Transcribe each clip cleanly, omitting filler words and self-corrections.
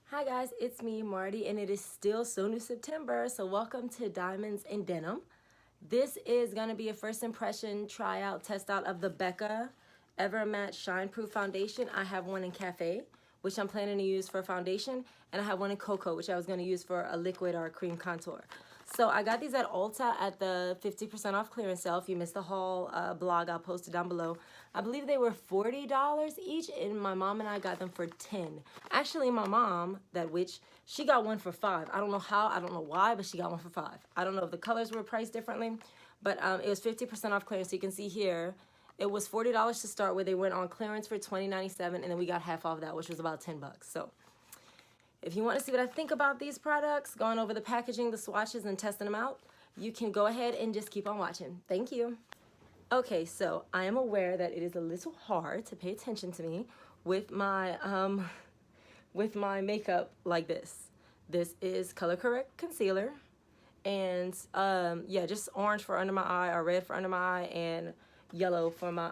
Hi guys, it's me, Marty, and it is still so new September, so welcome to Diamonds and Denim. This is going to be a first impression tryout, test out of the Becca Ever Matte Shine Proof Foundation. I have one in Cafe, which I'm planning to use for foundation, and I have one in Cocoa, which I was going to use for a liquid or a cream contour. So I got these at Ulta at the 50% off clearance sale. If you missed the haul blog, I'll post it down below. I believe they were $40 each, and my mom and I got them for 10. Actually, my mom, that witch, she got one for 5. I don't know how, I don't know why, but she got one for 5. I don't know if the colors were priced differently, but it was 50% off clearance. So you can see here, it was $40 to start with. They went on clearance for $20.97, and then we got half off that, which was about 10 bucks. So if you want to see what I think about these products, going over the packaging, the swatches, and testing them out, you can go ahead and just keep on watching. Thank you. Okay, so I am aware that it is a little hard to pay attention to me with my makeup like this. This is Color Correct Concealer, and yeah, just orange for under my eye, or red for under my eye, and yellow for my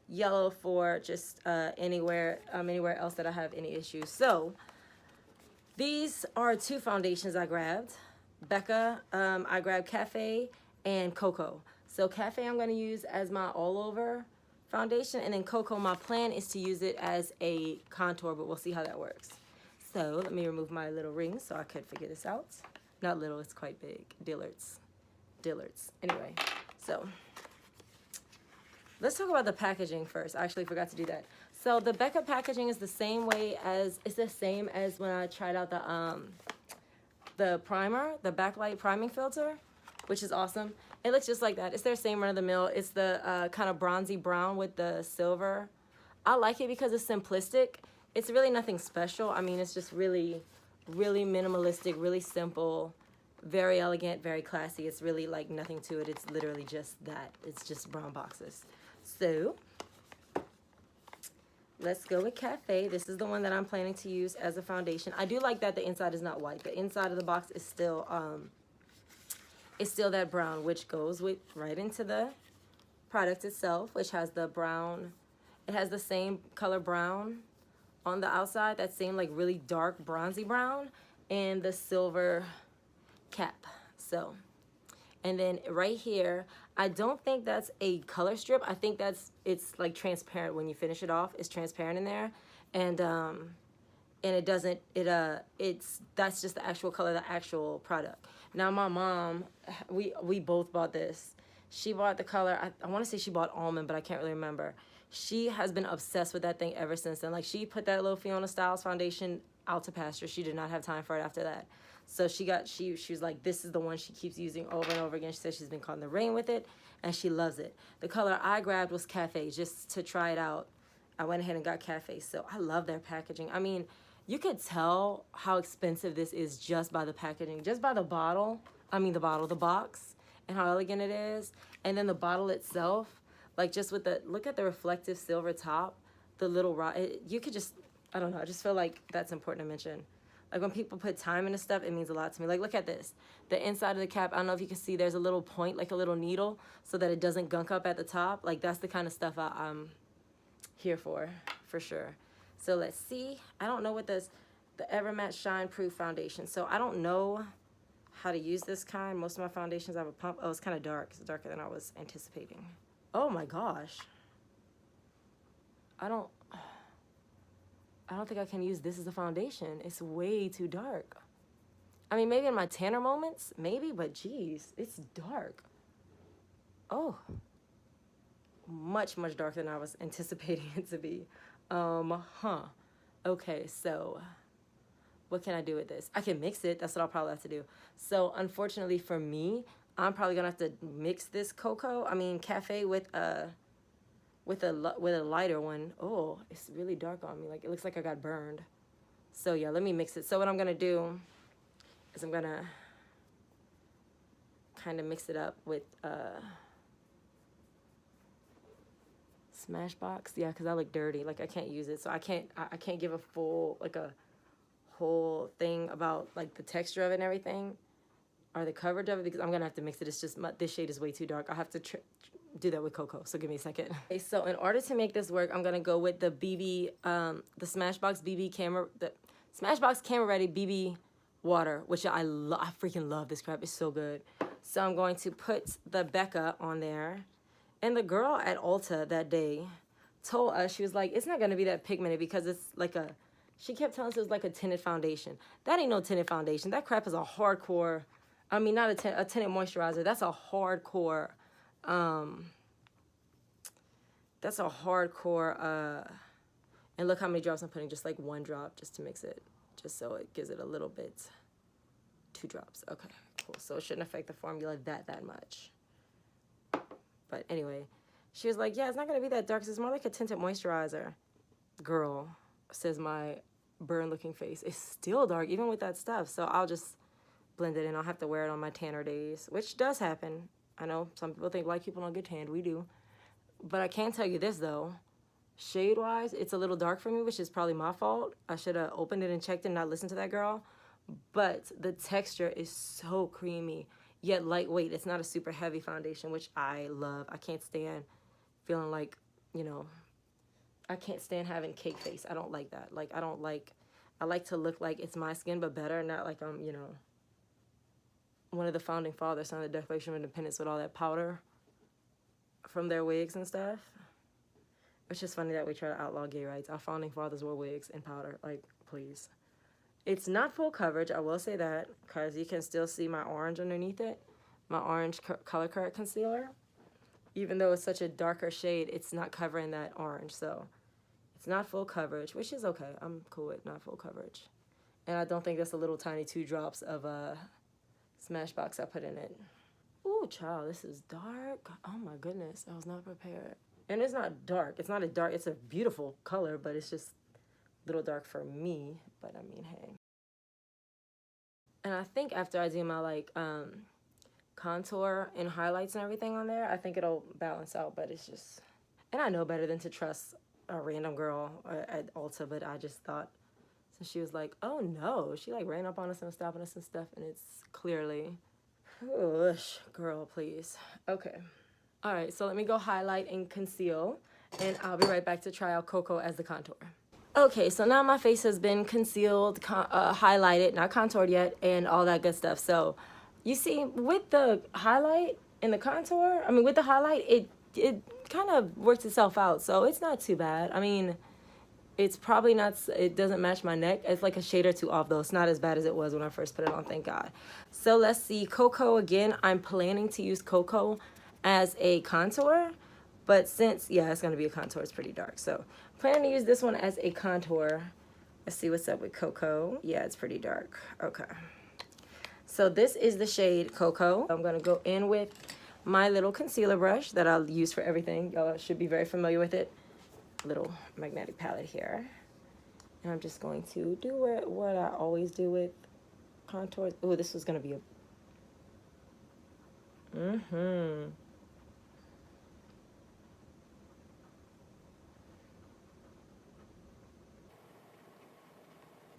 yellow for just anywhere else that I have any issues. So these are two foundations I grabbed. Becca, I grabbed Cafe and Cocoa. So Cafe I'm going to use as my all-over foundation, and then Cocoa, my plan is to use it as a contour, but we'll see how that works. So let me remove my little rings so I could figure this out. Not little, it's quite big. Dillard's. Anyway, so let's talk about the packaging first. I actually forgot to do that. So the Becca packaging is the same as when I tried out the primer, the backlight priming filter, which is awesome. It looks just like that. It's their same run-of-the-mill. It's the kind of bronzy brown with the silver. I like it because it's simplistic. It's really nothing special. I mean, it's just really, really minimalistic, really simple, very elegant, very classy. It's really like nothing to it. It's literally just that. It's just brown boxes. So let's go with Cafe. This is the one that I'm planning to use as a foundation. I do like that the inside is not white. The inside of the box is still that brown, which goes with right into the product itself, which has the brown. It has the same color brown on the outside, that same like really dark bronzy brown, and the silver cap. So, and then right here, I don't think that's a color strip. I think it's like transparent when you finish it off. It's transparent in there, and it doesn't, that's just the actual color, the actual product. Now my mom, we both bought this. She bought the color, I want to say she bought almond, but I can't really remember. She has been obsessed with that thing ever since then. Like, she put that little Fiona Styles foundation out to pasture. She did not have time for it after that. So she was like, this is the one she keeps using over and over again. She said she's been caught in the rain with it, and she loves it. The color I grabbed was Cafe, just to try it out. I went ahead and got Cafe. So I love their packaging. I mean, you could tell how expensive this is just by the packaging, just by the bottle. I mean, the box, and how elegant it is. And then the bottle itself, like, just with look at the reflective silver top, the little rock. You could just, I don't know, I just feel like that's important to mention. Like, when people put time into stuff, it means a lot to me. Like, look at this. The inside of the cap, I don't know if you can see, there's a little point, like a little needle, so that it doesn't gunk up at the top. Like, that's the kind of stuff I'm here for sure. So let's see. I don't know what the Ever Matte Shine Proof Foundation. So I don't know how to use this kind. Most of my foundations have a pump. Oh, it's kind of dark. It's darker than I was anticipating. Oh my gosh. I don't think I can use this as a foundation. It's way too dark. I mean, maybe in my tanner moments, maybe, but geez, it's dark. Oh, much, much darker than I was anticipating it to be. Okay, so what can I do with this? I can mix it. That's what I'll probably have to do. So unfortunately for me, I'm probably gonna have to mix this Cafe with a lighter one. Oh, it's really dark on me. Like, it looks like I got burned. So yeah, let me mix it. So what I'm gonna do is I'm gonna kind of mix it up with Smashbox. Yeah, because I look dirty. Like, I can't use it, so I can't give a full, like, a whole thing about like the texture of it and everything, or the coverage of it, because I'm gonna have to mix it. It's just this shade is way too dark. I'll have to do that with cocoa, so give me a second. Okay, so in order to make this work, I'm gonna go with the the Smashbox BB camera, the Smashbox Camera Ready BB water, which I freaking love this crap. It's so good. So I'm going to put the Becca on there. And the girl at Ulta that day told us, she was like, it's not gonna be that pigmented because it's like she kept telling us it was like a tinted foundation. That ain't no tinted foundation. That crap is a hardcore, I mean, not a tinted moisturizer. That's a hardcore, and look how many drops I'm putting, just like 1 drop just to mix it, just so it gives it a little bit. 2 drops, okay, cool. So it shouldn't affect the formula that much. But anyway, she was like, yeah, it's not gonna be that dark. It's more like a tinted moisturizer. Girl, says my burn looking face, it's still dark even with that stuff. So I'll just blend it in. I'll have to wear it on my tanner days, which does happen. I know some people think white people don't get tanned. We do. But I can tell you this though, shade wise, it's a little dark for me, which is probably my fault. I should have opened it and checked it and not listened to that girl. But the texture is so creamy, yet lightweight. It's not a super heavy foundation, which I love. I can't stand feeling like, you know, I can't stand having cake face. I don't like that. Like, I like to look like it's my skin, but better, not like I'm, you know, one of the founding fathers signed the Declaration of Independence with all that powder from their wigs and stuff. It's just funny that we try to outlaw gay rights. Our founding fathers wore wigs and powder. Like, please. It's not full coverage, I will say that, because you can still see my orange underneath it, my orange color correct concealer. Even though it's such a darker shade, it's not covering that orange, so it's not full coverage, which is okay. I'm cool with not full coverage. And I don't think that's a little tiny 2 drops of Smashbox I put in it. Ooh, child, this is dark. Oh my goodness, I was not prepared. And it's not dark. It's not a dark, it's a beautiful color, but it's just a little dark for me. But I mean, hey. And I think after I do my like contour and highlights and everything on there, I think it'll balance out, but it's just, and I know better than to trust a random girl at Ulta, but I just thought, since she was like, oh no, she like ran up on us and was stopping us and stuff, and it's clearly, whoosh, girl, please. Okay. All right, so let me go highlight and conceal, and I'll be right back to try out Cocoa as the contour. Okay, so now my face has been concealed, highlighted, not contoured yet, and all that good stuff. So you see, with the highlight and the contour, I mean, with the highlight, it kind of works itself out. So it's not too bad. I mean, it's probably not, it doesn't match my neck. It's like a shade or 2 off, though. It's not as bad as it was when I first put it on, thank God. So let's see, Cocoa again. I'm planning to use Cocoa as a contour. But since, yeah, it's going to be a contour. It's pretty dark. So planning to use this one as a contour. Let's see what's up with Cocoa. Yeah, it's pretty dark. Okay. So this is the shade Cocoa. I'm going to go in with my little concealer brush that I'll use for everything. Y'all should be very familiar with it. Little magnetic palette here. And I'm just going to do what I always do with contours. Oh, this was going to be a...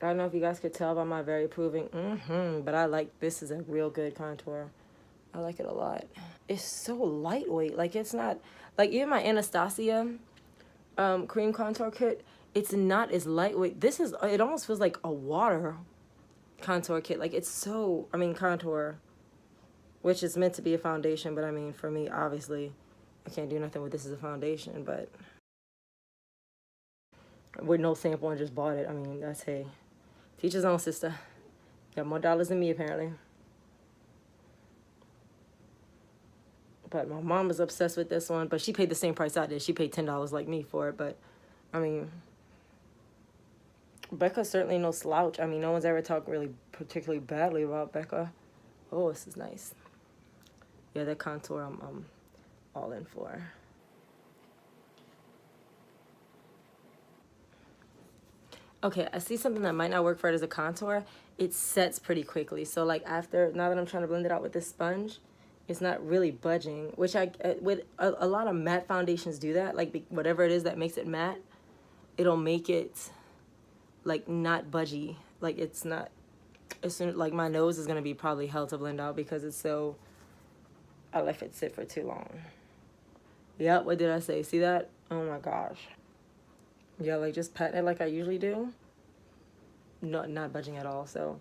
I don't know if you guys could tell by my very approving but I like, this is a real good contour. I like it a lot. It's so lightweight. Like, it's not, like, even my Anastasia cream contour kit, it's not as lightweight. This is, it almost feels like a water contour kit. Like, it's so, I mean, contour, which is meant to be a foundation, but I mean, for me, obviously, I can't do nothing with this as a foundation, but with no sample and just bought it, I mean, that's, hey. Teach his own, sister. Got more dollars than me, apparently. But my mom was obsessed with this one, but she paid the same price I did. She paid $10 like me for it, but, I mean, Becca's certainly no slouch. I mean, no one's ever talked really particularly badly about Becca. Oh, this is nice. Yeah, that contour I'm all in for. Okay, I see something that might not work for it as a contour. It sets pretty quickly. So like after, now that I'm trying to blend it out with this sponge, it's not really budging, which with a lot of matte foundations do that. Like whatever it is that makes it matte, it'll make it like not budgy. Like it's not, as soon, like my nose is gonna be probably hell to blend out because it's so, I let it sit for too long. Yep, what did I say? See that? Oh my gosh. Yeah, like just patting it like I usually do. No, not budging at all, so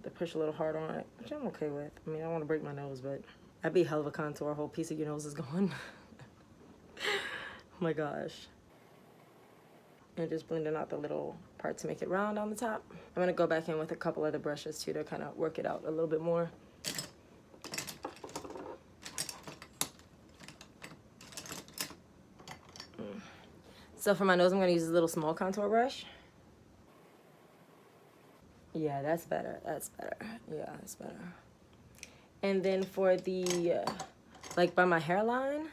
they push a little hard on it, which I'm okay with. I mean, I don't want to break my nose, but that'd be hell of a contour. A whole piece of your nose is gone. Oh my gosh. And just blending out the little part to make it round on the top. I'm gonna go back in with a couple other brushes too to kind of work it out a little bit more. So for my nose, I'm gonna use a little small contour brush. Yeah, that's better. That's better. Yeah, that's better. And then for the, like by my hairline, I'm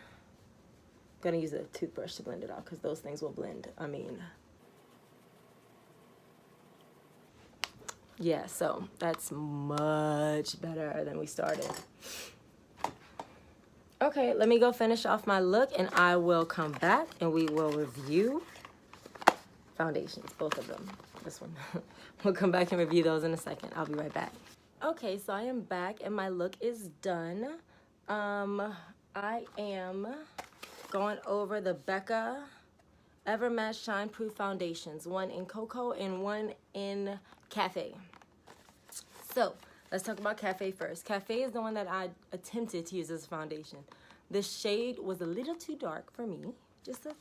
gonna use a toothbrush to blend it out because those things will blend. I mean, yeah, so that's much better than we started. Okay, let me go finish off my look and I will come back and we will review foundations, both of them. This one. We'll come back and review those in a second. I'll be right back. Okay, so I am back and my look is done. I am going over the Becca Ever Matte Shine Proof Foundations, one in Cocoa and one in Cafe. So let's talk about Cafe first. Cafe is the one that I attempted to use as a foundation. The shade was a little too dark for me, just a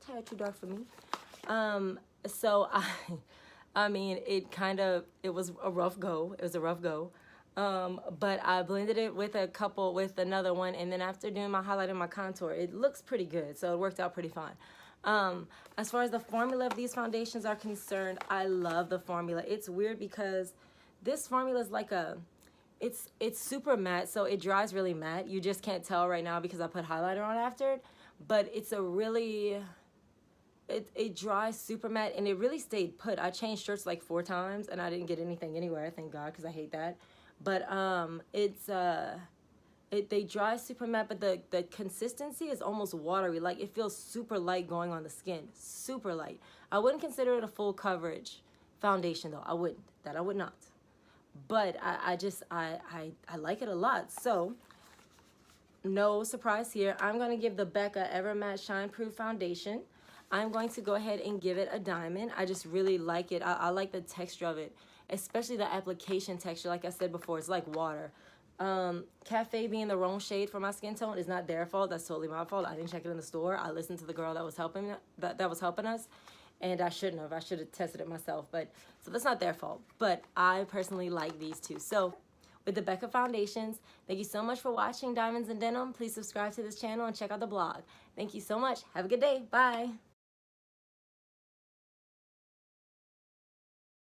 tad too dark for me. So I mean, it was a rough go. It was a rough go. But I blended it with another one, and then after doing my highlight and my contour, it looks pretty good. So it worked out pretty fine. As far as the formula of these foundations are concerned, I love the formula. It's weird because this formula is like it's super matte, so it dries really matte. You just can't tell right now because I put highlighter on after it, but it's a really, it dries super matte and it really stayed put. I changed shirts like 4 times and I didn't get anything anywhere, thank God, because I hate that. But they dry super matte, but the consistency is almost watery. Like it feels super light going on the skin, super light. I wouldn't consider it a full coverage foundation though. I wouldn't. That I would not. But I like it a lot. So no surprise here. I'm going to give the Becca Ever Matte Shine Proof Foundation. I'm going to go ahead and give it a diamond. I just really like it. I like the texture of it, especially the application texture. Like I said before, it's like water. Cafe being the wrong shade for my skin tone is not their fault. That's totally my fault. I didn't check it in the store. I listened to the girl that was helping us, and I shouldn't have. I should have tested it myself. But so that's not their fault. But I personally like these two. So with the Becca foundations, thank you so much for watching Diamonds and Denim. Please subscribe to this channel and check out the blog. Thank you so much. Have a good day. Bye.